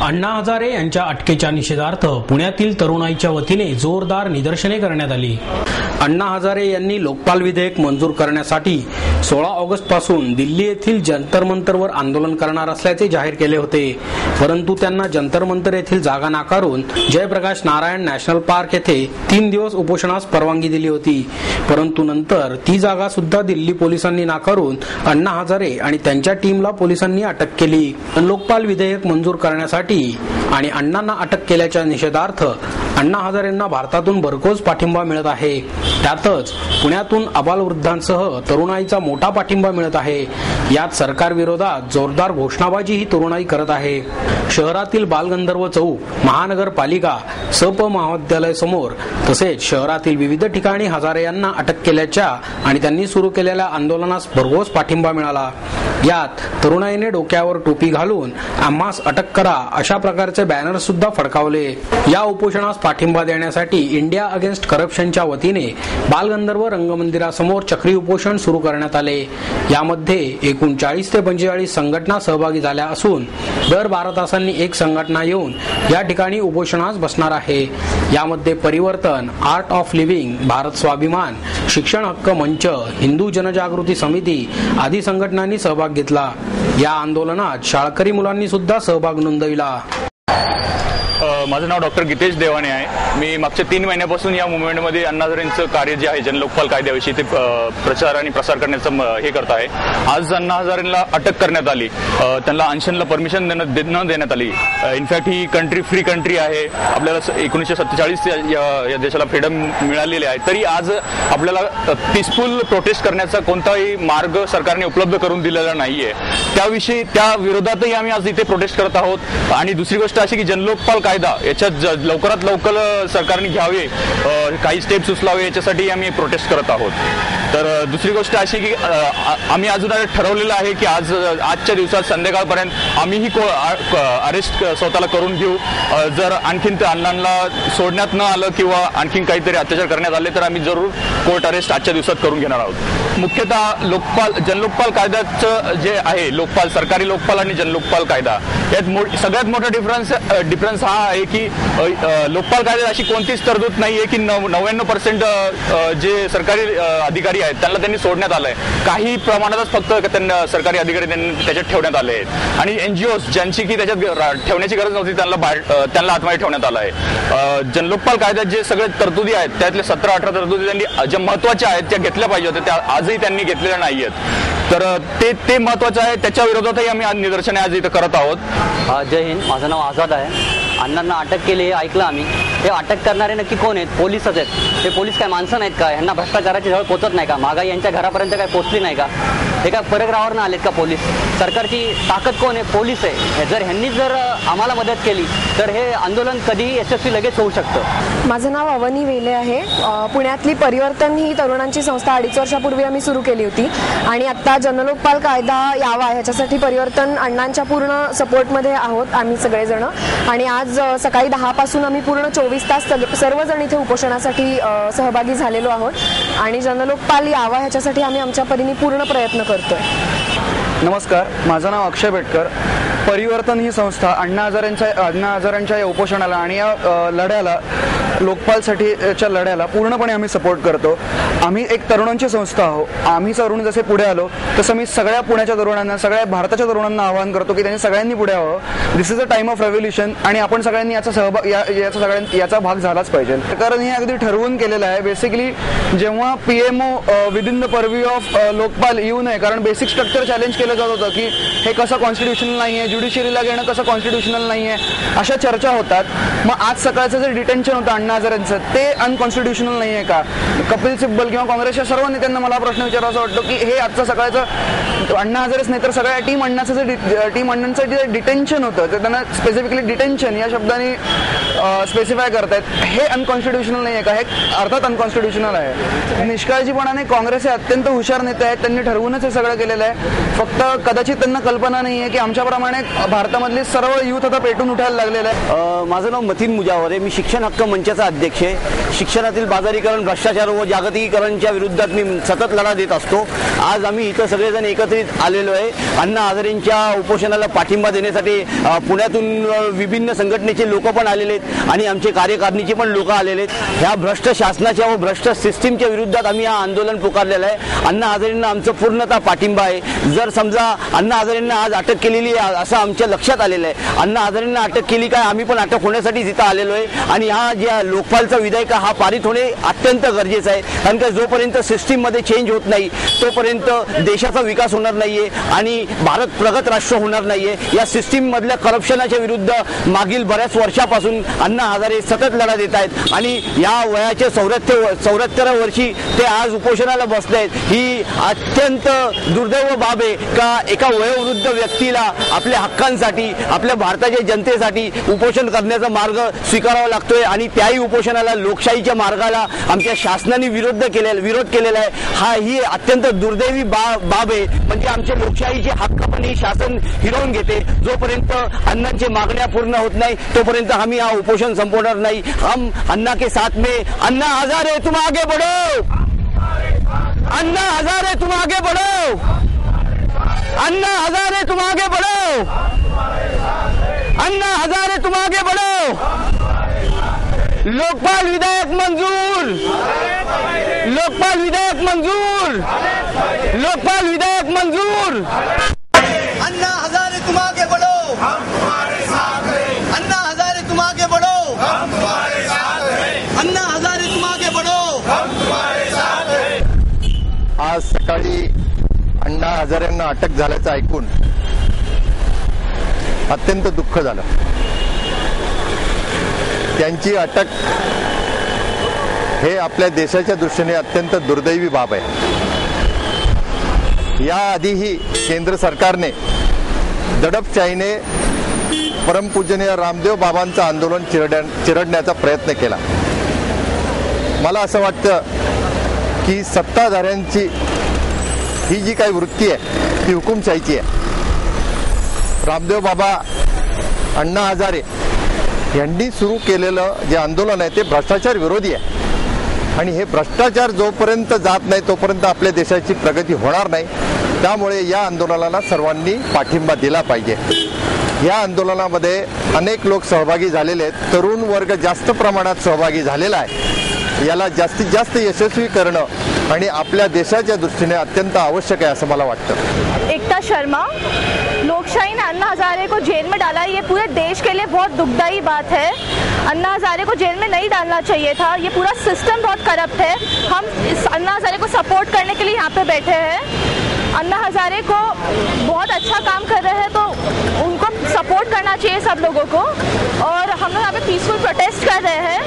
अण्णा हजारे यांच्या अटकेच्या निषेधार्थ पुण्यातील तरुणाईच्या वतीने जोरदार निदर्शने करण्यात आली। अण्णा हजारे यांनी लोकपाल विधेयक मंजूर करण्यासाठी 16 ऑगस्ट पासून दिल्ली येथील जंतर मंतरवर आंदोलन करणार असल्याचे जाहीर केले होते, परंतु त्यांना जंतर मंतर येथील जागा नाकारून जयप्रकाश नारायण नॅशनल पार्क येथे 3 दिवस उपोषणास परवानगी दिली होती। परंतु नंतर ती जागा सुद्धा दिल्ली पोलिसांनी नाकारून अण्णा हजारे आणि त्यांच्या टीमला पोलिसांनी अटक केली। लोकपाल विधेयक मंजूर करण्यासाठी आणि अण्णांना अटक केल्याच्या निषेधार्थ अण्णा हजारेंना भारतातून भरघोस पाठिंबा मिळत आहे। त्यातच पुण्यातून अबालवृद्धांसह तरुणाईचा मोठा पाठिंबा मिळत आहे। यात सरकार विरोधात जोरदार घोषणाबाजी ही तरुणाई करत आहे। शहरातील बालगंधर्व चौक, महानगरपालिका, सप महाविद्यालय समोर तसेच शहरातील विविध ठिकाणी हजारे यांना अटक केल्याच्या आणि त्यांनी सुरू केलेल्या आंदोलनास भरघोस पाठिंबा मिळाला। यात तरुणाईने डोक्यावर टोपी घालून आम्हास अटक करा अशा प्रकारचे बॅनर सुद्धा फडकावले। या उपोषणास पाठिंबा देण्यासाठी इंडिया अगेन्स्ट करप्शनच्या वतीने बालगंधर्व रंगमंदिरासमोर चक्री उपोषण सुरू करण्यात आले। यामध्ये एकूण 40 ते 45 संघटना सहभागी झाल्या असून दर 12 तासांनी एक संघटना येऊन या ठिकाणी उपोषणास बसणार आहे। यामध्ये परिवर्तन, art of living, Bharat Swabhiman, शिक्षण हक्क मंच, हिंदू जनजागृती समिती आदी संघटनांनी सहभाग घेतला। या आंदोलनात शाळकरी मुलांनी सुद्धा सहभाग नोंदविला। माझं नाव डॉक्टर गीतेश देवाने आहे। मी मागच्या 3 महिन्यापासून या मुवमेंटमध्ये अण्णा हजारेंचं कार्य जे आहे जनलोकपाल कायद्याविषयी ते प्रचार आणि प्रसार करण्याचं हे करत आहे। आज अण्णा हजारेंना अटक करण्यात आली, त्यांना अनशनला परमिशन न देण्यात आली। इनफॅक्ट ही कंट्री फ्री कंट्री आहे, आपल्याला 1947 या देशाला फ्रीडम मिळालेली आहे, तरी आज आपल्याला पीसफुल प्रोटेस्ट करण्याचा कोणताही मार्ग सरकारने उपलब्ध करून दिलेला नाहीये। त्याविषयी त्या विरोधातही आम्ही आज इथे प्रोटेस्ट करत आहोत। आणि दुसरी गोष्ट अशी की जनलोकपाल कायदा याच्यात लवकरात लवकर सरकारने घ्यावे, काही स्टेप्स उचलावे याच्यासाठी आम्ही प्रोटेस्ट करत आहोत। तर दुसरी गोष्ट अशी की आम्ही अजून ठरवलेलं आहे की आजच्या दिवसात संध्याकाळपर्यंत आम्हीही अरेस्ट स्वतःला करून घेऊ। जर आणखीन अण्णांना सोडण्यात न आलं किंवा आणखीन काहीतरी अत्याचार करण्यात आले तर आम्ही जरूर कोर्ट अरेस्ट आजच्या दिवसात करून घेणार आहोत। मुख्यतः जनलोकपाल कायद्याचं जे आहे लोकपाल, सरकारी लोकपाल आणि जनलोकपाल कायदा यात सगळ्यात मोठा डिफरन्स हा आहे की लोकपाल कायद्यात अशी कोणतीच तरतूद नाहीये की 99% जे सरकारी अधिकारी आहेत त्यांना त्यांनी सोडण्यात आलंय। काही प्रमाणातच फक्त त्यांना सरकारी अधिकारी त्याच्यात ठेवण्यात आले आहेत आणि एनजीओज ज्यांची की त्याच्यात ठेवण्याची गरज नव्हती त्यांना आतमध्ये ठेवण्यात आलं आहे। जनलोकपाल कायद्यात जे सगळे तरतुदी आहेत त्यातले 17-18 तरतुदी त्यांनी ज्या महत्वाच्या आहेत त्या घेतल्या पाहिजे होत्या, त्या आजही त्यांनी घेतलेल्या नाहीयेत। तर ते महत्वाचं आहे, त्याच्या विरोधातही आम्ही निदर्शने आज इथं करत आहोत। जय हिंद, माझं नाव आझाद आहे। अण्णांना अटक केली हे ऐकलं आम्ही। हे अटक करणारे नक्की कोण आहेत? पोलीसच आहेत। हे पोलीस काय माणसं नाहीत का? यांना भ्रष्टाचाराची झळ पोचत नाही का? महागाई यांच्या घरापर्यंत काय पोचली नाही का? हे काय परग्रहावरून आलेत का पोलीस? सरकारची ताकद कोण आहे? पोलीस आहे। जर ह्यांनी आम्हाला मदत केली तर हे आंदोलन कधी यशस्वी लगेच होऊ शकतं। माझं नाव अवनी वेले आहे। पुण्यातली परिवर्तन ही तरुणांची संस्था 2.5 वर्षापूर्वी आम्ही सुरू केली होती आणि आता जनलोकपाल कायदा यावा ह्याच्यासाठी परिवर्तन अण्णांच्या पूर्ण सपोर्टमध्ये आहोत आम्ही सगळेजण। आणि आज सकाळी 10 पासून आम्ही पूर्ण 24 तास सर्वजण इथे उपोषणासाठी सहभागी झालेलो आहोत आणि जनलोकपाल यावा ह्याच्यासाठी आम्ही आमच्या परीने पूर्ण प्रयत्न करतोय। नमस्कार, माझं नाव अक्षय बेटकर। परिवर्तन ही संस्था अण्णा हजारांच्या या उपोषणाला आणि या लढ्याला, लोकपालसाठीच्या लढ्याला पूर्णपणे आम्ही सपोर्ट करतो। आम्ही एक तरुणांची संस्था आहोत। आम्ही तरुण जसे पुढे आलो तसं मी सगळ्या पुण्याच्या तरुणांना, सगळ्या भारताच्या तरुणांना आवाहन करतो की त्यांनी सगळ्यांनी पुढे यावं। This is a time of revolution आणि आपण सगळ्यांनी याचा भाग झालाच पाहिजे। कारण हे अगदी ठरवून केलेलं आहे। बेसिकली जेव्हा PMO within the purview of Lokpal येऊ नये, कारण बेसिक स्ट्रक्चर चॅलेंज केलं जात होतं की हे कसं कॉन्स्टिट्युशनल नाही आहे, ज्युडिशियरीला घेणं कसं कॉन्स्टिट्युशनल नाही आहे, अशा चर्चा होतात। मग आज सकाळचं जे डिटेन्शन होतं अण्णा हजारेंचं ते अनकॉन्स्टिट्युशनल नाही आहे का? कपिल सिब्बल किंवा काँग्रेसच्या सर्व नेत्यांना मला प्रश्न विचारायचा वाटतो की हे आजचं सकाळचं अण्णा हजारेच नाही तर सगळ्या टीम अण्णांचं जे डिटेन्शन होतं ते त्यांना स्पेसिफिकली डिटेन्शन या शब्दाने स्पेसिफाय करतायत, हे अनकॉन्स्टिट्युशनल नाही आहे का? हे अर्थात अनकॉन्स्टिट्युशनल आहे. निष्काळजीपणाने काँग्रेस हे अत्यंत हुशार नेते आहेत, त्यांनी ठरवूनच हे सगळं केलेलं आहे. फक्त कदाचित त्यांना कल्पना नाही आहे की आमच्याप्रमाणे भारतामधले सर्व युथ आता पेटून उठायला लागलेलं आहे. माझं नाव मतीन मुजावर आहे. मी शिक्षण हक्क मंचाचा अध्यक्ष आहे. शिक्षणातील बाजारीकरण, भ्रष्टाचार व जागतिकीकरणच्या विरुद्धात मी सतत लढा देत असतो. आज आम्ही इथं सगळेजण एकत्रित आलेलो आहे. अण्णा हजारेंच्या उपोषणाला पाठिंबा देण्यासाठी पुण्यातून विभिन्न संघटनेचे लोक पण आलेले आहेत आणि आमचे कार्यकारिणीचे पण लोक आलेले आहेत. ह्या भ्रष्ट शासनाच्या व भ्रष्ट सिस्टीमच्या विरुद्धात आम्ही हा आंदोलन पुकारलेलं आहे. अण्णा हजारेंना आमचं पूर्णतः पाठिंबा आहे. जर समजा अण्णा हजारेंना आज अटक केलेली आहे असं आमच्या लक्षात आलेलं आहे. अण्णा हजारेंना अटक केली काय, आम्ही पण अटक होण्यासाठी इथं आलेलो आहे. आणि हा ज्या लोकपालचा विधेयक हा पारित होणे अत्यंत गरजेचं आहे. कारण का जोपर्यंत सिस्टीममध्ये चेंज होत नाही तोपर्यंत देशाचा विकास होणार नाहीये आणि भारत प्रगत राष्ट्र होणार नाहीये. या सिस्टीम मधल्या करप्शनाच्या विरुद्ध मागील बऱ्याच वर्षापासून अण्णा हजारे सतत लढा देत आहेत आणि या वयाच्या 74व्या वर्षी ते आज उपोषणाला बसले आहेत. ही अत्यंत दुर्दैव बाब आहे का एका वयोवृद्ध व्यक्तीला आपल्या हक्कांसाठी, आपल्या भारताच्या जनतेसाठी उपोषण करण्याचा मार्ग स्वीकारावा लागतोय आणि त्याही उपोषणाला, लोकशाहीच्या मार्गाला आमच्या शासनाने विरोध केलेला आहे. ही अत्यंत दुर्दैवी बाब आहे. म्हणजे आमच्या लोकशाहीचे हक्क पण ही शासन हिरावून घेते. जोपर्यंत अण्णांची मागण्या पूर्ण होत नाही तोपर्यंत आम्ही हा उपोषण संपवणार नाही. हम अन्ना के साथ में. अन्ना हजारे तुम आगे बढ़ो, अन्ना हजारे तुम आगे बढ़ो, अन्ना हजारे तुम आगे बढ़ो, अन्ना हजारे तुम आगे बढ़ो. लोकपाल विधेयक मंजूर, लोकपाल विधेयक मंजूर, लोकपाल विधेयक मंजूर. अन्ना हजारे तुम आगे बढ़ो, हम तुम्हारे साथ हैं. अन्ना हजारे तुम आगे बढ़ो, हम तुम्हारे साथ हैं. अन्ना हजारे तुम आगे बढ़ो, हम तुम्हारे साथ हैं. आज सकाळी अण्णा हजारेंना अटक झाल्याचं ऐकून अत्यंत दुःख झालं. त्यांची अटक हे आपल्या देशाच्या दृष्टीने अत्यंत दुर्दैवी बाब आहे. याआधीही केंद्र सरकारने दडपशाहीने परमपूजनीय रामदेव बाबांचं आंदोलन चिरडण्याचा प्रयत्न केला. मला असं वाटतं की सत्ताधाऱ्यांची ही जी काही वृत्ती आहे ती हुकुमशाहीची आहे. रामदेव बाबा, अण्णा हजारे यांनी सुरू केलेलं जे आंदोलन आहे ते भ्रष्टाचार विरोधी आहे आणि हे भ्रष्टाचार जोपर्यंत जात नाही तोपर्यंत आपल्या देशाची प्रगती होणार नाही. त्यामुळे या आंदोलनाला सर्वांनी पाठिंबा दिला पाहिजे. या आंदोलनामध्ये अनेक लोक सहभागी झालेले आहेत. तरुण वर्ग जास्त प्रमाणात सहभागी झालेला आहे. याला जास्तीत जास्त यशस्वी करणं आणि आपल्या देशाच्या दृष्टीने अत्यंत आवश्यक आहे असं मला वाटतं. एकता शर्मा. लोकशाही ने अन्ना हजारे को जेल में डाला, ये पूरे देश के लिए बहुत दुखदाई बात है. अन्ना हजारे को जेल में नहीं डालना चाहिए था. ये पूरा सिस्टम बहुत करप्ट है. हम इस अन्ना हजारे को सपोर्ट करने के लिए यहाँ पे बैठे हैं. अन्ना हजारे को बहुत अच्छा काम कर रहे हैं तो उनको सपोर्ट करना चाहिए सब लोगों को. और हम लोग यहाँ पे पीसफुल प्रोटेस्ट कर रहे हैं.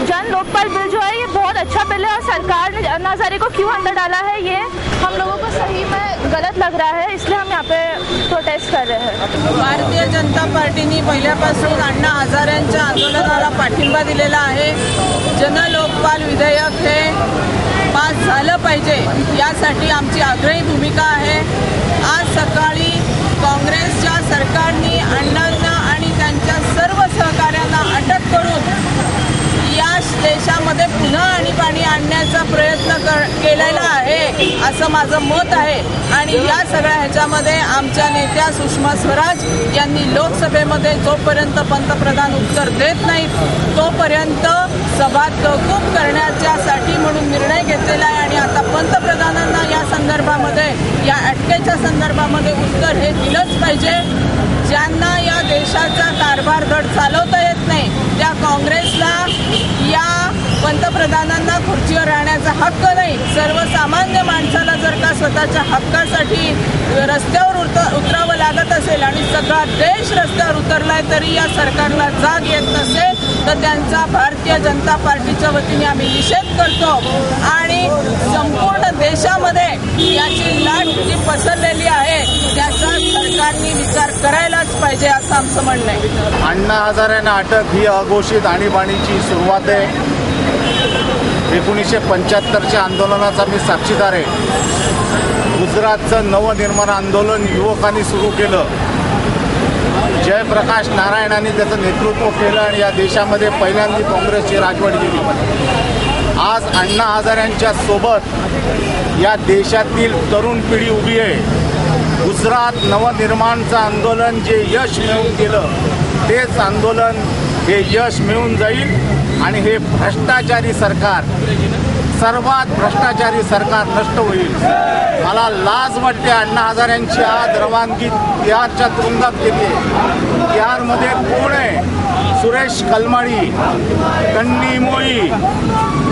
जन लोकपाल बिल जो है ये बहुत अच्छा बिल है और सरकार ने अन्ना हजारे को क्यों अंदर डाला है ये हम लोगों को सही में गलत लग रहा है. इसलिए हम यहाँ पे प्रोटेस्ट कर रहे हैं. भारतीय जनता पार्टीने पहिल्यापासून अण्णा हजारेंच्या आंदोलनाला पाठिंबा दिलेला आहे. जन लोकपाल विधेयक हे पास झालं पाहिजे यासाठी आमची आग्रही भूमिका आहे. आज सकाळी काँग्रेसच्या सरकारने अण्णांना आणि त्यांच्या सर्व सहकाऱ्यांना अटक करून या देशामध्ये पुन्हा आणीबाणी आणण्याचा प्रयत्न केलेला आहे असं माझं मत आहे. आणि या सगळ्या ह्याच्यामध्ये आमच्या नेत्या सुषमा स्वराज यांनी लोकसभेमध्ये जोपर्यंत पंतप्रधान उत्तर देत नाहीत तोपर्यंत सभा तहकूब करण्याच्यासाठी म्हणून निर्णय घेतलेला आहे. आणि आता पंतप्रधानांना या संदर्भामध्ये, या अटकेच्या संदर्भामध्ये उत्तर हे दिलंच पाहिजे. ज्यांना या देशाचा कारभार धड चालवता येत नाही त्या काँग्रेसला या पंतप्रधानांना खुर्चीवर राहण्याचा हक्क नाही. सर्वसामान्य माणसाला जर का स्वतःच्या हक्कासाठी रस्त्यावर उतरावं लागत असेल आणि सगळा देश रस्त्यावर उतरलाय तरी या सरकारला जाग येत नसेल तर त्यांचा भारतीय जनता पार्टीच्या वतीने आम्ही निषेध करतो. आणि संपूर्ण देशामध्ये याची लाट जी पसरलेली आहे त्याचा सरकारने विचार करायलाच पाहिजे असं आमचं म्हणणं आहे. अण्णा हजारेंना अटक ही अघोषित आणीबाणीची सुरुवात आहे. 1975च्या आंदोलनाचा मी साक्षीदार आहे. गुजरातचं नवनिर्माण आंदोलन युवकांनी सुरू केलं. जयप्रकाश नारायणांनी त्याचं नेतृत्व केलं आणि या देशामध्ये पहिल्यांदा काँग्रेसची राजवट गेली. आज अण्णा हजारेंच्या सोबत या देशातील तरुण पिढी उभी आहे. गुजरात नवनिर्माणचं आंदोलन जे यश मिळवून गेलं तेच आंदोलन हे यश मिळून जाईल आणि हे भ्रष्टाचारी सरकार, सर्वात भ्रष्टाचारी सरकार नष्ट होईल. मला लाज वाटते अण्णा हजारेंची आज रवानगी बिहारच्या तुरुंगात केली आहे. बिहारमध्ये कोण आहे? सुरेश कलमाडी, कन्नी मोई,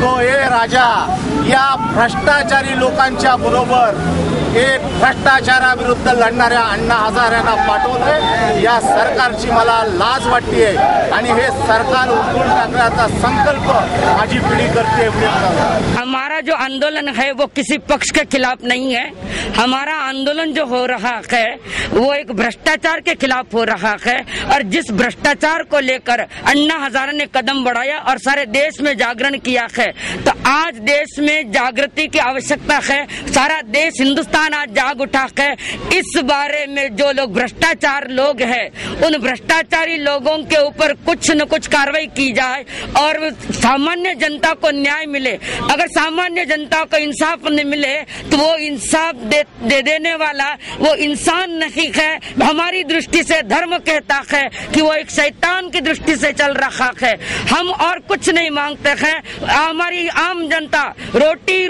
तो ए राजा या भ्रष्टाचारी लोकांच्या बरोबर एक भ्रष्टाचाराविरुद्ध लढणाऱ्या अण्णा हजारेंना पाठवलंय. या सरकारची मला लाज वाटते आणि हे सरकार उलटून टाकण्याचा संकल्प माझी पिढी करते. हमारा जो आंदोलन है वो किसी पक्ष के खिलाफ नहीं है. हमारा आंदोलन जो हो रहा है वो एक भ्रष्टाचार के खिलाफ हो रहा है और जिस भ्रष्टाचार को लेकर अन्ना हजारे ने कदम बढ़ाया और सारे देश में जागरण किया है, तो आज देश में जागृति की आवश्यकता है. सारा देश हिंदुस्तान आज जाग उठा है. इस बारे में जो लोग भ्रष्टाचार लोग हैं उन भ्रष्टाचारी लोगों के ऊपर कुछ न कुछ कार्रवाई की जाए और सामान्य जनता को न्याय मिले. अगर सामान्य जनता को इंसाफ नहीं मिले तो वो इंसाफ दे देने वाला वो इंसान नहीं है. हमारी दृष्टि से धर्म कहता है कि वो एक शैतान की दृष्टि से चल रहा है. हम और कुछ नहीं मांगते हैं. हमारी आम जनता रोजी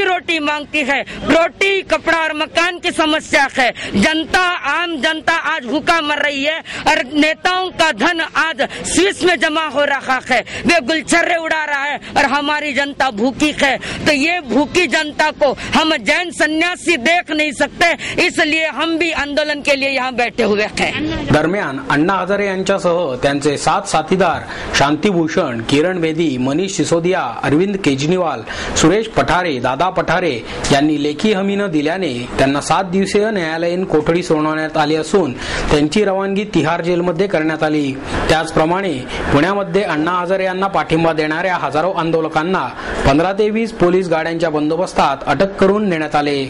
रोटी मांगती है. रोटी, कपड़ा और मकान की समस्या है. जनता, आम जनता आज भूखा मर रही है और नेताओं का धन आज स्विस में जमा हो रहा है. वे गुलछर्रे उड़ा रहा है और हमारी जनता भूखी है. तो ये भूखी जनता को हम जैन सन्यासी देख नहीं सकते, इसलिए हम भी आंदोलन के लिए यहाँ बैठे हुए हैं. दरम्यान अण्णा हजारे यांच्यासह त्यांचे 7 साथीदार शांतिभूषण, किरण बेदी, मनीष सिसोदिया, अरविंद केजरीवाल, सुरेश पठारे, दादा पठारे यांनी लेखी हमी न दिल्याने त्यांना 7 दिवसीय न्यायालयीन कोठडी सुनावण्यात आली असून त्यांची रवानगी तिहार जेलमध्ये करण्यात आली. त्याचप्रमाणे पुण्यामध्ये अण्णा हजारे यांना पाठिंबा देणाऱ्या हजारो आंदोलकांना 15 ते 20 पोलीस गाड्यांच्या बंदोबस्तात अटक करून नेण्यात आले.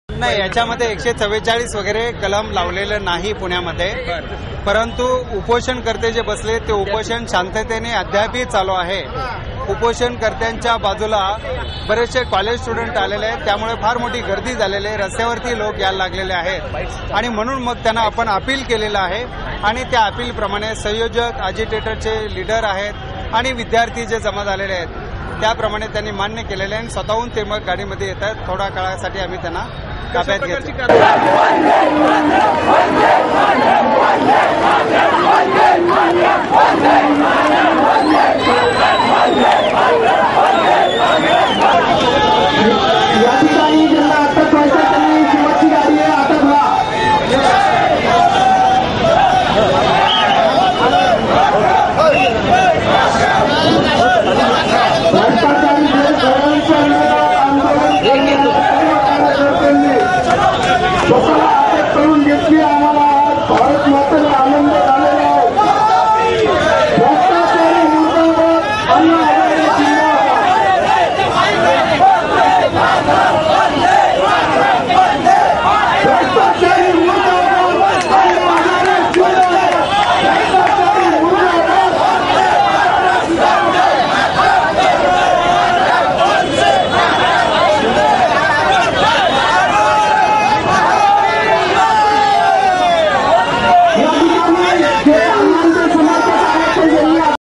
नाही, याच्यामध्ये 144 वगैरे कलम लावलेलं नाही पुण्यामध्ये, परंतु उपोषणकर्ते जे बसले ते उपोषण शांततेने अद्यापही चालू आहे. उपोषणकर्त्यांच्या बाजूला बरेचसे कॉलेज स्टुडंट आलेले आहेत, त्यामुळे फार मोठी गर्दी झालेली आहे. रस्त्यावरती लोक यायला लागलेले आहेत आणि म्हणून मग त्यांना आपण अपील केलेलं आहे आणि त्या अपीलप्रमाणे संयोजक, अजिटेटरचे लीडर आहेत आणि विद्यार्थी जे जमा झालेले आहेत त्याप्रमाणे त्यांनी मान्य केलेले आहे. स्वतःहून ते मग गाडीमध्ये येतात. थोड्या काळासाठी आम्ही त्यांना ताब्यात घेतो. या